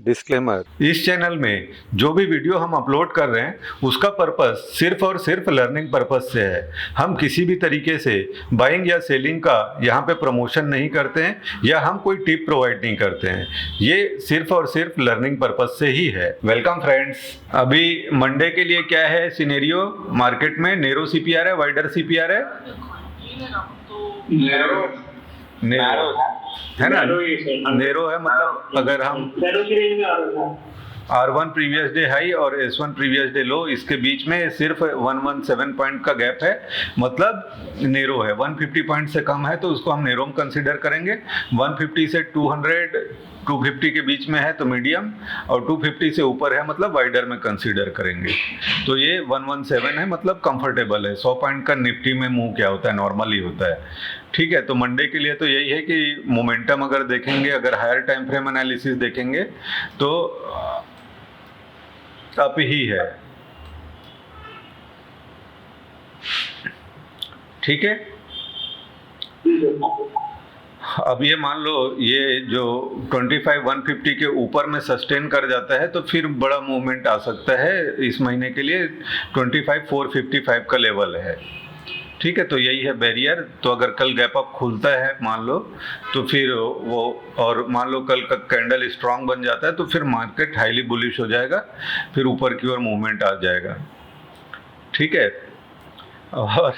Disclaimer, इस channel में जो भी वीडियो हम अपलोड कर रहे हैं उसका पर्पस सिर्फ और सिर्फ लर्निंग पर्पस से है। हम किसी भी तरीके से बाइंग या सेलिंग का यहाँ पे प्रमोशन नहीं करते हैं या हम कोई टिप प्रोवाइड नहीं करते हैं। ये सिर्फ और सिर्फ लर्निंग पर्पस से ही है। Welcome friends. अभी मंडे के लिए क्या है सिनेरियो मार्केट में? नेरो सीपीआर है, वाइडर सीपीआर है? नेरो है ना, नेरो है। मतलब अगर हम R1 प्रीवियस डे हाई और S1 प्रीवियस डे लो, इसके बीच में सिर्फ 117 पॉइंट का गैप है, मतलब नेरो है। 150 पॉइंट से कम है तो उसको हम नेरो में कंसिडर करेंगे। 150 से 250 के बीच में है तो मीडियम, और 250 से ऊपर है मतलब वाइडर में कंसिडर करेंगे। तो ये 117 है, मतलब कंफर्टेबल है। 100 पॉइंट का निफ्टी में मूव क्या होता है, नॉर्मली होता है। ठीक है, तो मंडे के लिए तो यही है कि मोमेंटम अगर देखेंगे, अगर हायर टाइम फ्रेम एनालिसिस देखेंगे तो अप ही है। ठीक है, अब ये मान लो ये जो 25,150 के ऊपर में सस्टेन कर जाता है तो फिर बड़ा मूवमेंट आ सकता है। इस महीने के लिए 25,455 का लेवल है। ठीक है, तो यही है बैरियर। तो अगर कल गैप अप खुलता है मान लो, तो फिर वो, और मान लो कल का कैंडल स्ट्रांग बन जाता है तो फिर मार्केट हाईली बुलिश हो जाएगा, फिर ऊपर की ओर मूवमेंट आ जाएगा। ठीक है, और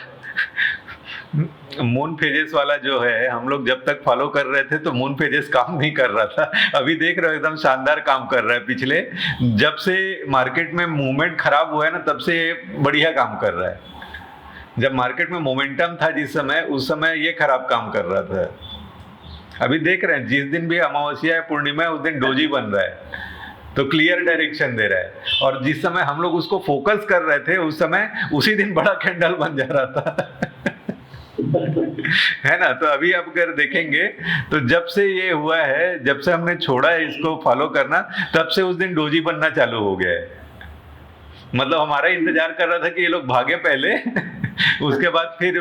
मून फेजेस वाला जो है, हम लोग जब तक फॉलो कर रहे थे तो मून फेजेस काम नहीं कर रहा था। अभी देख रहे हो एकदम शानदार काम कर रहा है। पिछले जब से मार्केट में मूवमेंट खराब हुआ है ना, तब से बढ़िया काम कर रहा है। जब मार्केट में मोमेंटम था जिस समय, उस समय ये खराब काम कर रहा था। अभी देख रहे हैं जिस दिन भी अमावस्या है, पूर्णिमा है, उस दिन डोजी बन रहा है, तो क्लियर डायरेक्शन दे रहा है। और जिस समय हम लोग उसको फोकस कर रहे थे उस समय उसी दिन बड़ा कैंडल बन जा रहा था। है ना। तो अभी आप अगर देखेंगे तो जब से ये हुआ है, जब से हमने छोड़ा है इसको फॉलो करना, तब से उस दिन डोजी बनना चालू हो गया है। मतलब हमारा इंतजार कर रहा था कि ये लोग भागे पहले, उसके बाद फिर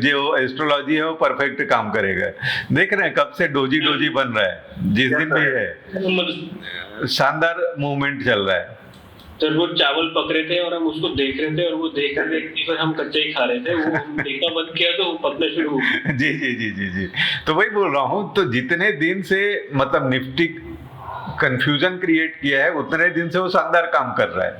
जो एस्ट्रोलॉजी है वो परफेक्ट काम करेगा। देख रहे हैं कब से डोजी डोजी बन रहा है, जिस दिन भी है शानदार मूवमेंट चल रहा है। तो वो चावल पक रहे थे और हम उसको देख रहे थे, और वो देख रहे थे फिर हम कच्चे ही खा रहे थे। वो देखना बंद किया तो वो पकना शुरू हो गया। जी जी जी जी जी। तो वही बोल रहा हूँ, तो जितने दिन से मतलब निफ्टी कंफ्यूजन क्रिएट किया है, उतने दिन से वो शानदार काम कर रहा है।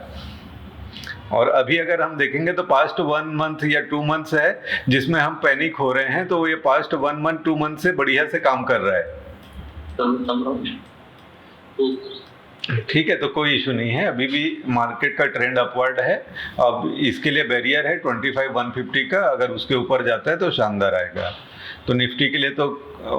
और अभी अगर हम देखेंगे तो पास्ट 1 मंथ या 2 मंथ्स है जिसमें हम पैनिक हो रहे हैं, तो ये पास्ट 1 मंथ 2 मंथ से बढ़िया से काम कर रहा है। ठीक है, तो कोई इशू नहीं है, अभी भी मार्केट का ट्रेंड अपवर्ड है। अब इसके लिए बैरियर है 25,150 का, अगर उसके ऊपर जाता है तो शानदार आएगा। तो निफ्टी के लिए तो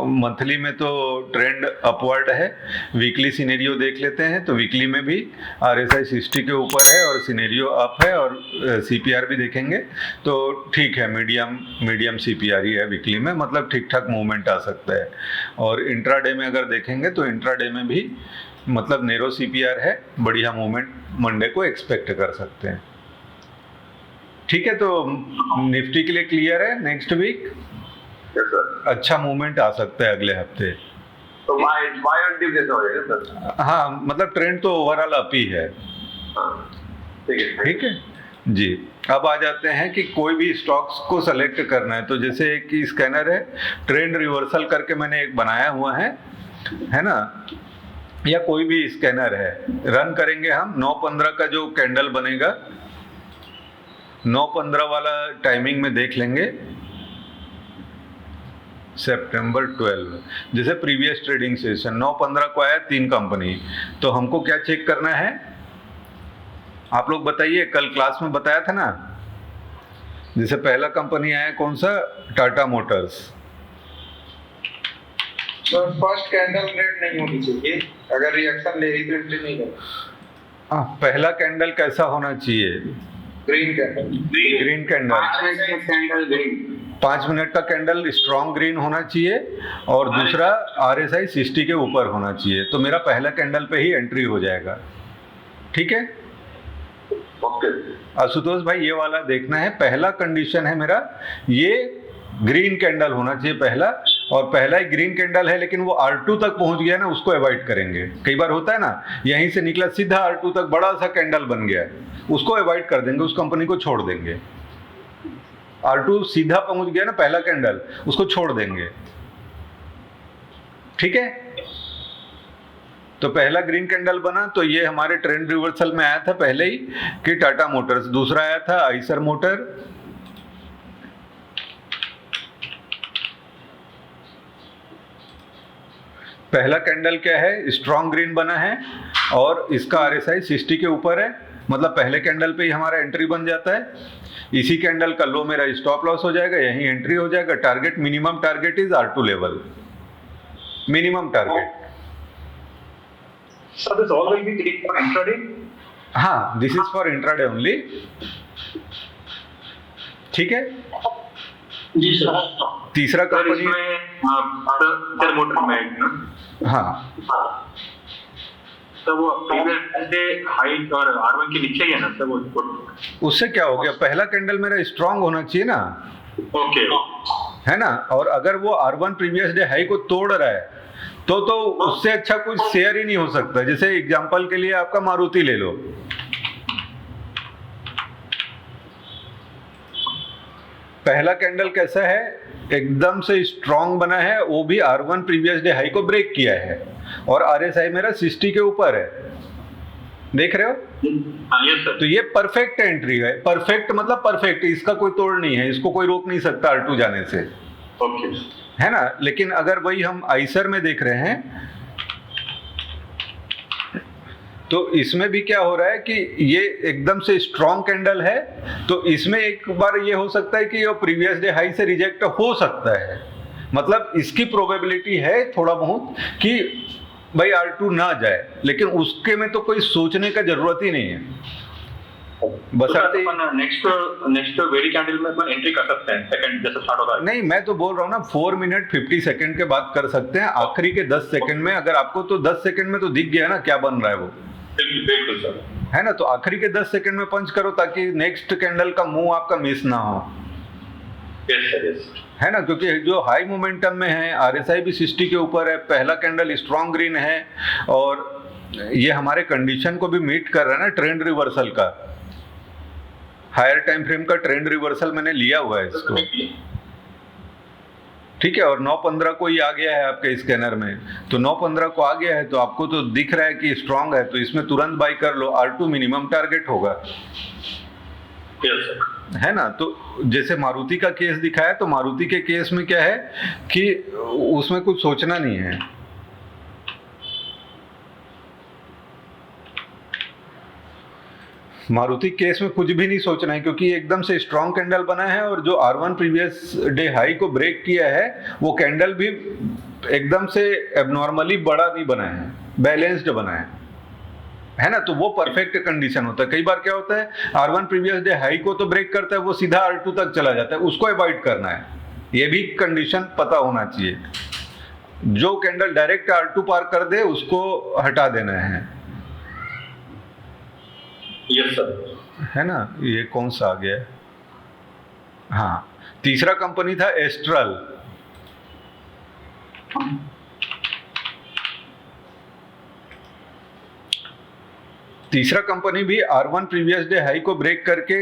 मंथली में तो ट्रेंड अपवर्ड है। वीकली सिनेरियो देख लेते हैं, तो वीकली में भी RSI 60 के ऊपर है और सिनेरियो अप है, और CPR भी देखेंगे तो ठीक है, मीडियम CPR ही है वीकली में, मतलब ठीक ठाक मूवमेंट आ सकता है। और इंट्राडे में अगर देखेंगे तो इंट्राडे में भी मतलब नेरो CPR है, बढ़िया मूवमेंट मंडे को एक्सपेक्ट कर सकते हैं। ठीक है, तो निफ्टी के लिए क्लियर है। नेक्स्ट वीक अच्छा मूवमेंट आ सकता है अगले हफ्ते। तो बाय ऑन डिप जैसा हो जाएगा सर? हाँ, मतलब ट्रेंड तो ओवरऑल अप ही है। ठीक है जी। अब आ जाते हैं कि कोई भी स्टॉक्स को सेलेक्ट करना है, तो जैसे कि स्कैनर है, ट्रेंड रिवर्सल करके मैंने एक बनाया हुआ है ना, या कोई भी स्कैनर है, रन करेंगे हम। 9:15 का जो कैंडल बनेगा, 9:15 वाला टाइमिंग में देख लेंगे। सितंबर 12, जैसे प्रीवियस ट्रेडिंग सेशन 9:15 को आया 3 कंपनी, तो हमको क्या चेक करना है आप लोग बताइए। कल क्लास में बताया था ना, जैसे पहला कंपनी आया कौन सा, Tata Motors. Sir first candle red नहीं होनी चाहिए, अगर रिएक्शन ले रही तो एंट्री नहीं करना। हाँ, पहला कैंडल कैसा होना चाहिए? Green candle. Green candle, 5 minute का कैंडल स्ट्रॉन्ग ग्रीन होना चाहिए, और दूसरा RSI 60 के ऊपर होना चाहिए। तो मेरा पहला कैंडल पे ही एंट्री हो जाएगा। ठीक है, आशुतोष भाई ये वाला देखना है। पहला कंडीशन है मेरा, ये ग्रीन कैंडल होना चाहिए पहला, और पहला ही ग्रीन कैंडल है लेकिन वो R2 तक पहुंच गया ना, उसको अवॉइड करेंगे। कई बार होता है ना, यहीं से निकला सीधा R2 तक बड़ा सा कैंडल बन गया, उसको अवॉइड कर देंगे, उस कंपनी को छोड़ देंगे। R2 सीधा पहुंच गया ना पहला कैंडल, उसको छोड़ देंगे। ठीक है, तो पहला ग्रीन कैंडल बना तो ये हमारे ट्रेंड रिवर्सल में आया था पहले ही कि टाटा मोटर्स, दूसरा आया था आइसर मोटर, पहला कैंडल क्या है, स्ट्रॉन्ग ग्रीन बना है और इसका RSI 60 के ऊपर है, मतलब पहले कैंडल पे ही हमारा एंट्री बन जाता है। इसी कैंडल का लो मेरा स्टॉप लॉस हो जाएगा, यही एंट्री हो जाएगा। Target, minimum target is R2 level, minimum target. So this all will be clicked for intraday? हाँ, this is for intraday only. ठीक है, जी सर। तीसरा सर कंपनी, इसमें मोटर में ना, हाँ तो वो प्रीवियस डे हाई और R1 के नीचे ही है ना सर वो? उससे क्या हो गया, पहला कैंडल मेरा स्ट्रांग होना चाहिए ना, ओके, है ना। और अगर वो R1 प्रीवियस डे हाई को तोड़ रहा है तो उससे अच्छा कुछ शेयर ही नहीं हो सकता। जैसे एग्जांपल के लिए आपका मारुति ले लो, पहला कैंडल कैसा है, एकदम से स्ट्रांग बना है, वो भी R1 प्रीवियस डे हाई को ब्रेक किया है और RSI मेरा 60 के ऊपर है, देख रहे हो? Yes sir. तो ये परफेक्ट एंट्री है। परफेक्ट मतलब परफेक्ट, इसका कोई तोड़ नहीं है, इसको कोई रोक नहीं सकता R2 जाने से, ओके, है ना। लेकिन अगर वही हम आइसर में देख रहे हैं तो इसमें भी क्या हो रहा है कि ये एकदम से स्ट्रॉन्ग कैंडल है, तो इसमें एक बार ये हो सकता है कि वो प्रीवियस डे हाई से रिजेक्ट हो सकता है, मतलब इसकी प्रोबेबिलिटी है थोड़ा बहुत कि भाई R2 ना जाए, लेकिन उसके में तो कोई सोचने का जरूरत ही नहीं है। बशर्ते नेक्स्ट वेरी कैंडल में अपन एंट्री कर सकते हैं, सेकंड जैसे स्टार्ट होगा। नहीं, मैं तो बोल रहा हूँ ना 4 मिनट 50 सेकंड के बाद कर सकते हैं, आखिरी के 10 सेकंड में। अगर आपको तो 10 सेकंड में तो दिख गया ना क्या बन रहा है वो, बिल्कुल सर, है ना। तो आखिरी के 10 सेकंड में पंच करो ताकि नेक्स्ट कैंडल का मूव आपका मिस ना हो, यस सर, यस, है ना। क्योंकि जो हाई मोमेंटम में है, RSI भी 60 के ऊपर है, पहला कैंडल स्ट्रॉन्ग ग्रीन है और ये हमारे कंडीशन को भी मीट कर रहा है ना, ट्रेंड रिवर्सल का, हायर टाइम फ्रेम का ट्रेंड रिवर्सल मैंने लिया हुआ है इसको, ठीक है। और 9:15 को ही आ गया है आपके स्कैनर में, तो 9:15 को आ गया है तो आपको तो दिख रहा है कि स्ट्रांग है, तो इसमें तुरंत बाई कर लो, R2 मिनिमम टारगेट होगा, यस सर, है ना। तो जैसे मारुति का केस दिखाया, तो मारुति के केस में क्या है कि उसमें कुछ सोचना नहीं है, मारुति केस में कुछ भी नहीं सोचना है, क्योंकि एकदम से स्ट्रॉन्ग कैंडल बना है और जो R1 प्रीवियस डे हाई को ब्रेक किया है वो कैंडल भी एकदम से एबनॉर्मली बड़ा नहीं बना है, बैलेंस्ड बना है ना। तो वो परफेक्ट कंडीशन होता है। कई बार क्या होता है, R1 प्रीवियस डे हाई को तो ब्रेक करता है, वो सीधा R2 तक चला जाता है, उसको अवॉइड करना है, ये भी कंडीशन पता होना चाहिए। जो कैंडल डायरेक्ट R2 पार कर दे उसको हटा देना है, यस सर, है ना। ये कौन सा आ गया है, हाँ, तीसरा कंपनी था एस्ट्रल। तीसरा कंपनी भी R1 प्रीवियस डे हाई को ब्रेक करके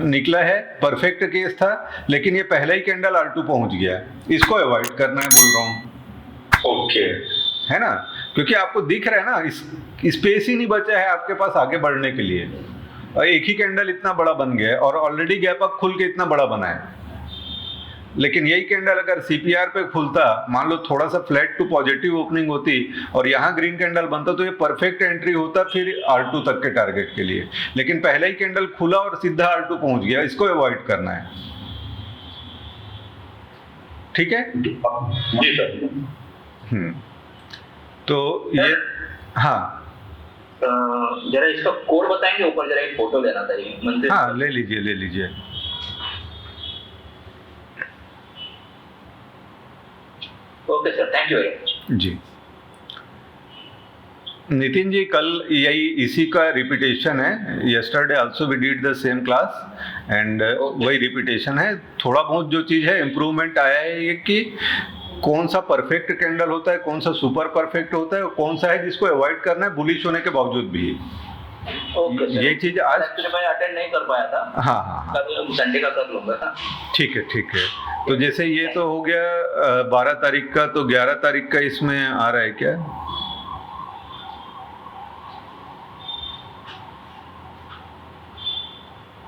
निकला है, परफेक्ट केस था, लेकिन ये पहला ही कैंडल R2 पहुंच गया, इसको अवॉइड करना है बोल रहा हूं, ओके, है ना। क्योंकि आपको दिख रहा है ना, स्पेस ही नहीं बचा है आपके पास आगे बढ़ने के लिए, और एक ही कैंडल इतना बड़ा बन गया है और ऑलरेडी गैप अप खुल के इतना बड़ा बना है। लेकिन यही कैंडल अगर CPR पे खुलता, मान लो थोड़ा सा फ्लैट टू पॉजिटिव ओपनिंग होती और यहाँ ग्रीन कैंडल बनता, तो ये परफेक्ट एंट्री होता फिर R2 तक के टारगेट के लिए। लेकिन पहला ही कैंडल खुला और सीधा R2 पहुंच गया, इसको अवॉइड करना है, ठीक है जी सर। तो ये, हाँ जरा इसका कोड बताएंगे, ऊपर जरा एक फोटो लेना था मंदिर। हाँ, ले लीजिए ले लीजिए। Okay sir, thank you very much जी। नितिन जी, कल यही इसी का रिपीटेशन है, yesterday also we did the same class and वही रिपीटेशन है। थोड़ा बहुत जो चीज़ है इम्प्रूवमेंट आया है ये कि कौन सा परफेक्ट कैंडल होता है, कौन सा सुपर परफेक्ट होता है, और कौन सा है जिसको अवॉइड करना है बुलिश होने के बावजूद भी। ओके सर, ये चीज आज एक्चुअली मैं अटेंड नहीं कर पाया था। हाँ हाँ हाँ कल संडे का कर लूंगा। ठीक है ठीक है। तो जैसे ये तो हो गया 12 तारीख का, तो 11 तारीख का इसमें आ रहा है क्या?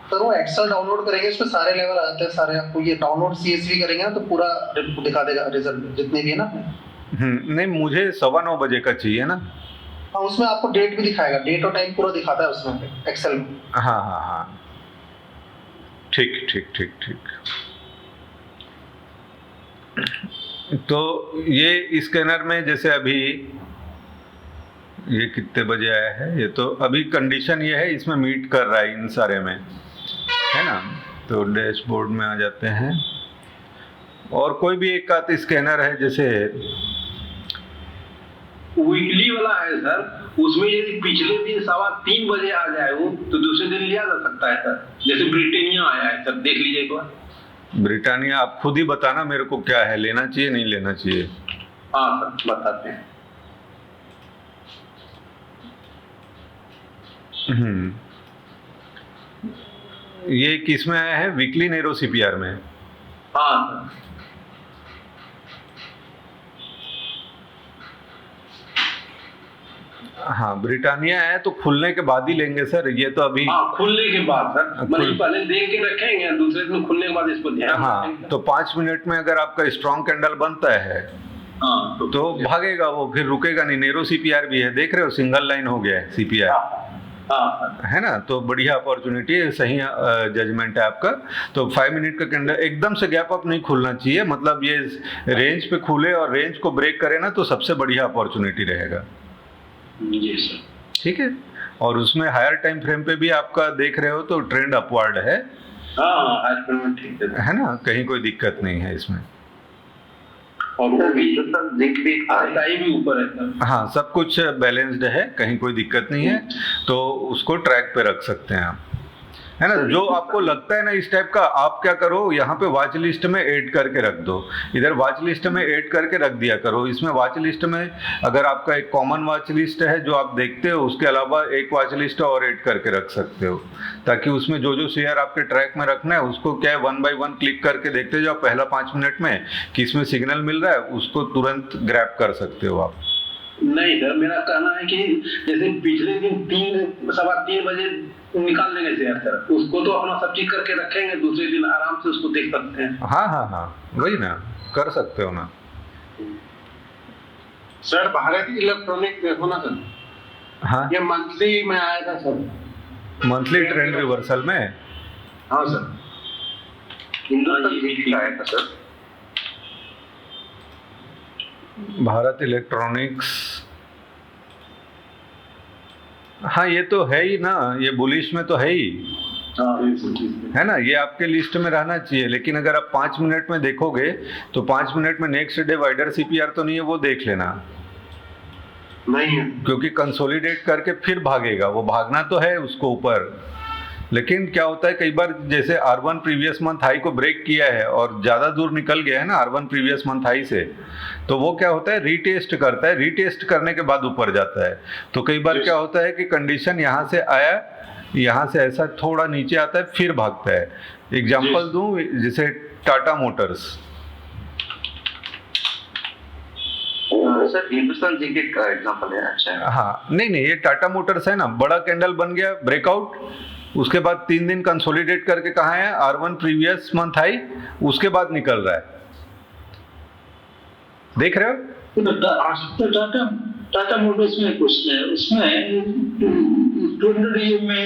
सर वो एक्सेल डाउनलोड करेंगे, उसमें सारे लेवल आते हैं सारे, आपको ये डाउनलोड CSV करेंगे ना तो पूरा दिखा देगा रिजल्ट जितने भी है ना। नहीं, मुझे 9:15 बजे का चाहिए ना। हाँ, उसमें आपको डेट भी दिखाएगा, डेट और टाइम पूरा दिखाता है उसमें एक्सेल में। हाँ हाँ हाँ ठीक ठीक ठीक ठीक। तो ये स्कैनर में जैसे अभी ये कितने बजे आया है, ये तो अभी कंडीशन ये है इसमें मीट कर रहा है इन सारे में, है ना। तो डैशबोर्ड में आ जाते हैं, और कोई भी एक आध स्कैनर है जैसे वीकली वाला है सर, उसमें यदि पिछले दिन 3:15 बजे आ जाए वो तो दूसरे दिन लिया जा सकता है सर। जैसे ब्रिटानिया आया है सर, देख लीजिए एक बार। ब्रिटानिया आप खुद ही बताना मेरे को क्या है, लेना चाहिए नहीं लेना चाहिए। हाँ सर बताते हैं। ये किस में आया है? वीकली नेरो CPR में। हाँ सर हाँ ब्रिटानिया है तो खुलने के बाद ही लेंगे सर, ये तो अभी। हाँ खुलने के बाद सर, मतलब पहले देख के रखेंगे, दूसरे दिन खुलने के बाद इसको ध्यान हाँ तो 5 मिनट में अगर आपका स्ट्रॉन्ग कैंडल बनता है हाँ तो भागेगा वो, फिर रुकेगा नहीं। नेरो CPR भी है, देख रहे हो, सिंगल लाइन हो गया है CPR, हाँ है ना। तो बढ़िया अपॉर्चुनिटी है, सही जजमेंट है आपका। तो 5 मिनट का कैंडल एकदम से गैप अप नहीं खुलना चाहिए, मतलब ये रेंज पे खुले और रेंज को ब्रेक करे ना तो सबसे बढ़िया अपॉर्चुनिटी रहेगा। जी सर ठीक है। और उसमें हायर टाइम फ्रेम पे भी आपका देख रहे हो तो ट्रेंड अपवर्ड है, हाँ ठीक है ना, कहीं कोई दिक्कत नहीं है इसमें। और वो भी भी ऊपर है सर। हाँ सब कुछ बैलेंस्ड है, कहीं कोई दिक्कत नहीं है, तो उसको ट्रैक पे रख सकते हैं आप, है ना। जो आपको लगता है ना इस टाइप का, आप क्या करो यहाँ पे वॉच लिस्ट में ऐड करके रख दो, इधर वॉच लिस्ट में ऐड करके रख दिया करो। इसमें वॉच लिस्ट में अगर आपका एक कॉमन वॉच लिस्ट है जो आप देखते हो, उसके अलावा एक वॉच लिस्ट और ऐड करके रख सकते हो, ताकि उसमें जो जो शेयर आपके ट्रैक में रखना है उसको क्या है 1 by 1 क्लिक करके देखते जाओ पहला 5 मिनट में कि इसमें सिग्नल मिल रहा है, उसको तुरंत ग्रैब कर सकते हो आप। नहीं सर, मेरा कहना है कि जैसे पिछले दिन 3:15 बजे निकाल लेंगे शेयर सर, उसको तो अपना सब चीज करके रखेंगे, दूसरे दिन आराम से उसको देख सकते हैं। हाँ हाँ हाँ वही ना, कर सकते हो ना सर। भारत इलेक्ट्रॉनिक देखो ना सर, हाँ ये मंथली में आया था सर, मंथली ट्रेंड रिवर्सल में। हाँ सर हिंदुस्तान आया था सर। भारत इलेक्ट्रॉनिक्स, हाँ ये तो है ही ना, ये बुलिश में तो है ही, है ना, ये आपके लिस्ट में रहना चाहिए। लेकिन अगर आप 5 मिनट में देखोगे तो 5 मिनट में नेक्स्ट डे वाइडर CPR तो नहीं है, वो देख लेना, नहीं है क्योंकि कंसोलिडेट करके फिर भागेगा, वो भागना तो है उसको ऊपर। लेकिन क्या होता है कई बार जैसे R1 प्रीवियस मंथ हाई को ब्रेक किया है और ज़्यादा दूर निकल गया है ना R1 प्रीवियस मंथ हाई से, तो वो क्या होता है रीटेस्ट करता है, रीटेस्ट करने के बाद ऊपर जाता है। तो कई बार क्या होता है कि कंडीशन यहाँ से आया, यहाँ से ऐसा थोड़ा नीचे आता है फिर भागता है। एग्जाम्पल दूँ, जैसे Tata Motors, sir Hindustan zinc का एग्जांपल है। अच्छा हाँ नहीं ये टाटा मोटर्स है ना, बड़ा कैंडल बन गया ब्रेकआउट, उसके बाद 3 दिन कंसोलिडेट करके कहाँ है R1 प्रीवियस मंथ हाई, उसके बाद निकल रहा है, देख रहे हो। टाटा मोटर्स में क्वेश्चन है, उसमें 200 EM में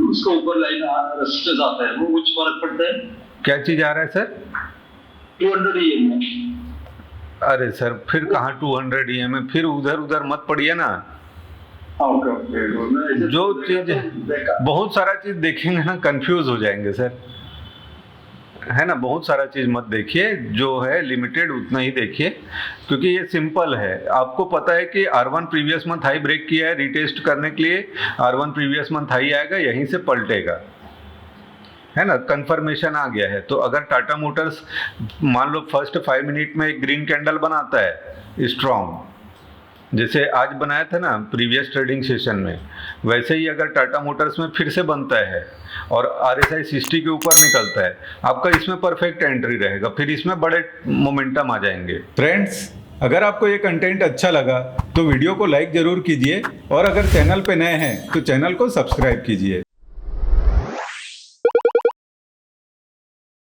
उसका ऊपर लाइन रेजिस्टेंस आता है, वो कुछ फर्क पड़ता है? क्या चीज आ रहा है सर? 200 EM में। अरे सर फिर कहाँ 200 EM में, फिर उधर उधर मत पड़िए ना। जो चीज बहुत सारा चीज देखेंगे ना कंफ्यूज हो जाएंगे सर, है ना। बहुत सारा चीज मत देखिए, जो है लिमिटेड उतना ही देखिए, क्योंकि ये सिंपल है। आपको पता है कि R1 previous month high break किया है, रीटेस्ट करने के लिए R1 प्रीवियस मंथ हाई आएगा, यहीं से पलटेगा, है ना, कंफर्मेशन आ गया है। तो अगर टाटा मोटर्स मान लो फर्स्ट 5 मिनट में एक ग्रीन कैंडल बनाता है स्ट्रॉन्ग, जैसे आज बनाया था ना प्रीवियस ट्रेडिंग सेशन में, वैसे ही अगर टाटा मोटर्स में फिर से बनता है और RSI 60 के ऊपर निकलता है, आपका इसमें परफेक्ट एंट्री रहेगा, फिर इसमें बड़े मोमेंटम आ जाएंगे। फ्रेंड्स, अगर आपको ये कंटेंट अच्छा लगा तो वीडियो को लाइक ज़रूर कीजिए और अगर चैनल पे नए हैं तो चैनल को सब्सक्राइब कीजिए।